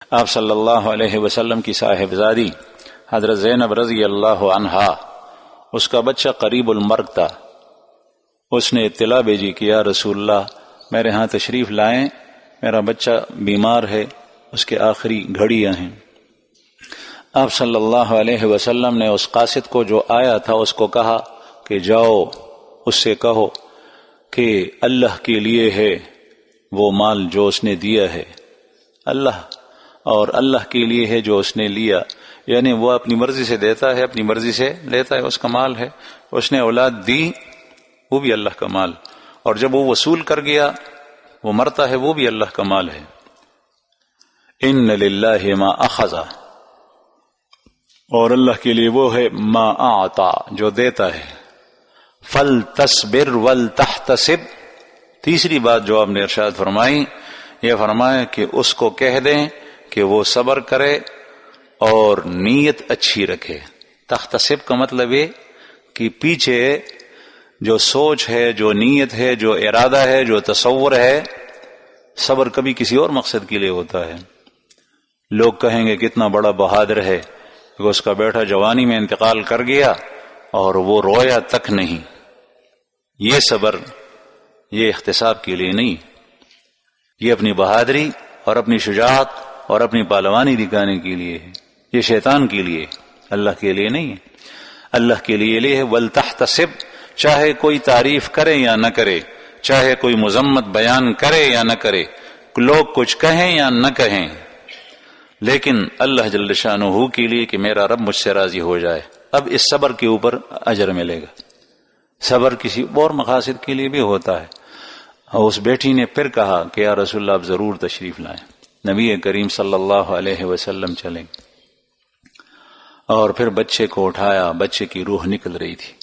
آپ صلی اللہ علیہ وسلم کی صاحبزادی حضرت زینب رضی اللہ عنہا، اس کا بچہ قریب المرگ تھا. اس نے اطلاع بھیجی کہ یا رسول اللہ میرے ہاں تشریف لائیں، میرا بچہ بیمار ہے، اس کے آخری گھڑیاں ہیں. آپ صلی اللہ علیہ وسلم نے اس قاصد کو جو آیا تھا اس کو کہا کہ جاؤ اس سے کہو کہ اللہ کے لیے ہے وہ مال جو اس نے دیا ہے، اللہ اور اللہ کے لیے ہے جو اس نے لیا، یعنی وہ اپنی مرضی سے دیتا ہے، اپنی مرضی سے لیتا ہے، اس کا مال ہے. اس نے اولاد دی، وہ بھی اللہ کا مال، اور جب وہ وصول کر گیا وہ مرتا ہے، وہ بھی اللہ کا مال ہے. ان للہ ما اخذ، اور اللہ کے لیے وہ ہے ما اعطا، جو دیتا ہے. فلتصبر ولتحتسب، تیسری بات جو آپ نے ارشاد فرمائی، یہ فرمایا کہ اس کو کہہ دیں کہ وہ صبر کرے اور نیت اچھی رکھے. تحتسب کا مطلب ہے کہ پیچھے جو سوچ ہے، جو نیت ہے، جو ارادہ ہے، جو تصور ہے، صبر کبھی کسی اور مقصد کے لیے ہوتا ہے. لوگ کہیں گے کتنا بڑا بہادر ہے کہ اس کا بیٹا جوانی میں انتقال کر گیا اور وہ رویا تک نہیں. یہ صبر یہ احتساب کے لیے نہیں، یہ اپنی بہادری اور اپنی شجاعت اور اپنی پہلوانی دکھانے کے لیے ہے. یہ شیطان کے لیے، اللہ کے لیے نہیں ہے. اللہ کے لیے ہے ولتحتسب، چاہے کوئی تعریف کرے یا نہ کرے، چاہے کوئی مذمت بیان کرے یا نہ کرے، لوگ کچھ کہیں یا نہ کہیں، لیکن اللہ جل شانہ کے لیے کہ میرا رب مجھ سے راضی ہو جائے. اب اس صبر کے اوپر اجر ملے گا. صبر کسی اور مقاصد کے لیے بھی ہوتا ہے. اور اس بیٹی نے پھر کہا کہ یا رسول اللہ آپ ضرور تشریف لائیں. نبی کریم صلی اللہ علیہ وسلم چلیں اور پھر بچے کو اٹھایا. بچے کی روح نکل رہی تھی.